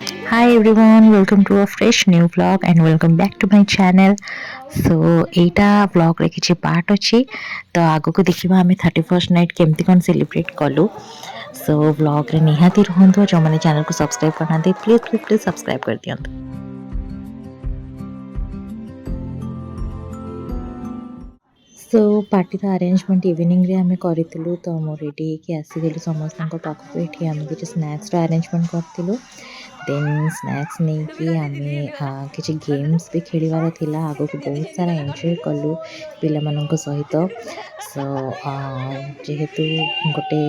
Hi everyone, welcome to a fresh new vlog and welcome back to my channel. So ଏଇଟା vlog ରେ କିଛି part ଅଛି ତ ଆଗକୁ ଦେଖିବା ଆମେ 31st ନାଇଟ୍ କେମିତି କ'ଣ ସେଲିବ୍ରେଟ୍ କଲୁ। ସୋ vlog ରେ ନିହାତି ରୁହନ୍ତୁ। ଯେଉଁମାନେ ଚ୍ୟାନେଲକୁ ସବସ୍କ୍ରାଇବ୍ କରିନାହାନ୍ତି ପ୍ଲିଜ୍ ସବସ୍କ୍ରାଇବ୍ କରିଦିଅନ୍ତୁ। ସୋ ପାର୍ଟିର ଆରେଞ୍ଜମେଣ୍ଟ ଇଭିନିଂରେ ଆମେ କରିଥିଲୁ ତ ମୁଁ ରେଡ଼ି ହେଇକି ଆସିଗଲି ସମସ୍ତଙ୍କ ପାଖକୁ। ଏଠି ଆମେ କିଛି ସ୍ନାକ୍ସର ଆରେଞ୍ଜମେଣ୍ଟ କରିଥିଲୁ। ଦେନ୍ ସ୍ନାକ୍ସ ନେଇକି ଆମେ କିଛି ଗେମ୍ସ ବି ଖେଳିବାର ଥିଲା। ଆଗକୁ ବହୁତ ସାରା ଏନ୍ଜୟ କଲୁ ପିଲାମାନଙ୍କ ସହିତ। ସୋ ଯେହେତୁ ଗୋଟେ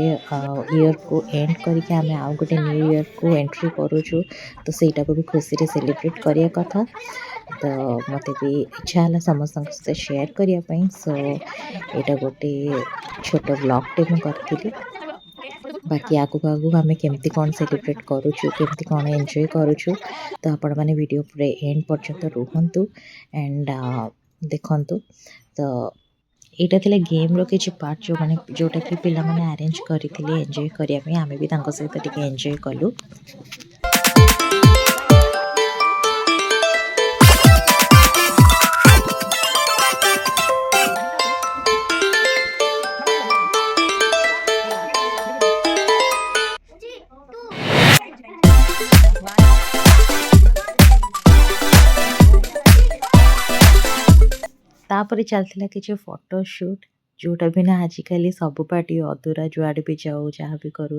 ଇୟର୍କୁ ଏଣ୍ଡ କରିକି ଆମେ ଆଉ ଗୋଟେ ନ୍ୟୁ ଇୟର୍କୁ ଏଣ୍ଟ୍ରି କରୁଛୁ ତ ସେଇଟାକୁ ବି ଖୁସିରେ ସେଲିବ୍ରେଟ୍ କରିବା କଥା। ତ ମୋତେ ବି ଇଚ୍ଛା ହେଲା ସମସ୍ତଙ୍କ ସହିତ ସେୟାର କରିବା ପାଇଁ। ସୋ ଏଇଟା ଗୋଟେ ଛୋଟ ବ୍ଲଗ୍ଟେ ମୁଁ କରିଥିଲି। ବାକି ଆଗକୁ ଆମେ କେମିତି କ'ଣ ସେଲିବ୍ରେଟ୍ କରୁଛୁ, କେମିତି କ'ଣ ଏନ୍ଜୟ କରୁଛୁ ତ ଆପଣମାନେ ଭିଡ଼ିଓ ପୁରା ଏଣ୍ଡ ପର୍ଯ୍ୟନ୍ତ ରୁହନ୍ତୁ ଆଣ୍ଡ ଦେଖନ୍ତୁ। ତ ଏଇଟା ଥିଲା ଗେମ୍ର କିଛି ପାର୍ଟ ଯେଉଁଟାକି ପିଲାମାନେ ଆରେଞ୍ଜ କରିଥିଲେ ଏନ୍ଜୟ କରିବା ପାଇଁ। ଆମେ ବି ତାଙ୍କ ସହିତ ଟିକେ ଏନ୍ଜୟ କଲୁ। ତାପରେ ଚାଲିଥିଲା କିଛି ଫଟୋ ସୁଟ୍, ଯେଉଁଟା ବି ନା ଆଜିକାଲି ସବୁ ପାର୍ଟି ଅଧୁରା। ଯୁଆଡ଼େ ବି ଯାଉ ଯାହା ବି କରୁ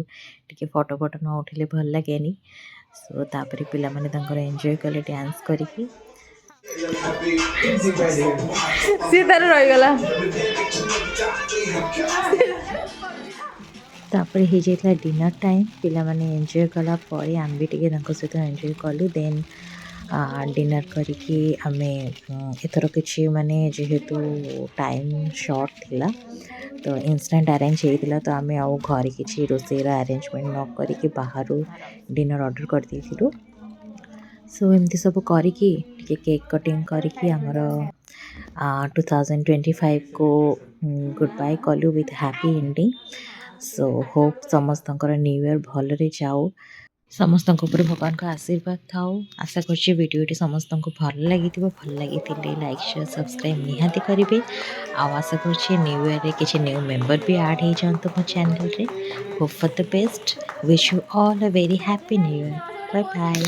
ଟିକେ ଫଟୋ ନ ଉଠିଲେ ଭଲ ଲାଗେନି। ସୋ ତାପରେ ପିଲାମାନେ ତାଙ୍କର ଏନ୍ଜୟ କଲେ ଡ୍ୟାନ୍ସ କରିକି। ସିଏ ତାର ରହିଗଲା। ତାପରେ ହେଇଯାଇଥିଲା ଡିନର୍ ଟାଇମ୍। ପିଲାମାନେ ଏନ୍ଜୟ କଲା ପରେ ଆମେ ବି ଟିକେ ତାଙ୍କ ସହିତ ଏନ୍ଜୟ କଲୁ। ଦେନ୍ ଡିନର୍ କରିକି ଆମେ ଏଥର କିଛି ଯେହେତୁ ଟାଇମ୍ ସର୍ଟ ଥିଲା ତ ଇନଷ୍ଟାଣ୍ଟ ଆରେଞ୍ଜ ହେଇଥିଲା। ତ ଆମେ ଆଉ ଘରେ କିଛି ରୋଷେଇର ଆରେଞ୍ଜମେଣ୍ଟ ନ କରିକି ବାହାରୁ ଡିନର୍ ଅର୍ଡ଼ର କରିଦେଇଥିଲୁ। ସୋ ଏମିତି ସବୁ କରିକି ଟିକେ କେକ୍ କଟିଂ କରିକି ଆମର 2025କୁ ଗୁଡ୍ ବାଏ କଲୁ with happy ending. So hope ସମସ୍ତଙ୍କର ନ୍ୟୁ ଇୟର୍ ଭଲରେ ଯାଉ, ସମସ୍ତଙ୍କ ଉପରେ ଭଗବାନଙ୍କ ଆଶୀର୍ବାଦ ଥାଉ। ଆଶା କରୁଛି ଭିଡ଼ିଓଟି ସମସ୍ତଙ୍କୁ ଭଲ ଲାଗିଥିବ। ଭଲ ଲାଗିଥିଲେ ଲାଇକ୍ ସେୟାର ସବସ୍କ୍ରାଇବ୍ ନିହାତି କରିବେ। ଆଉ ଆଶା କରୁଛି ନ୍ୟୁ ଇୟର୍ରେ କିଛି ନ୍ୟୁ ମେମ୍ବର ବି ଆଡ଼୍ ହେଇଯାଆନ୍ତୁ ମୋ ଚ୍ୟାନେଲରେ। Hope for the best. Wish you all a very happy new year. Bye bye.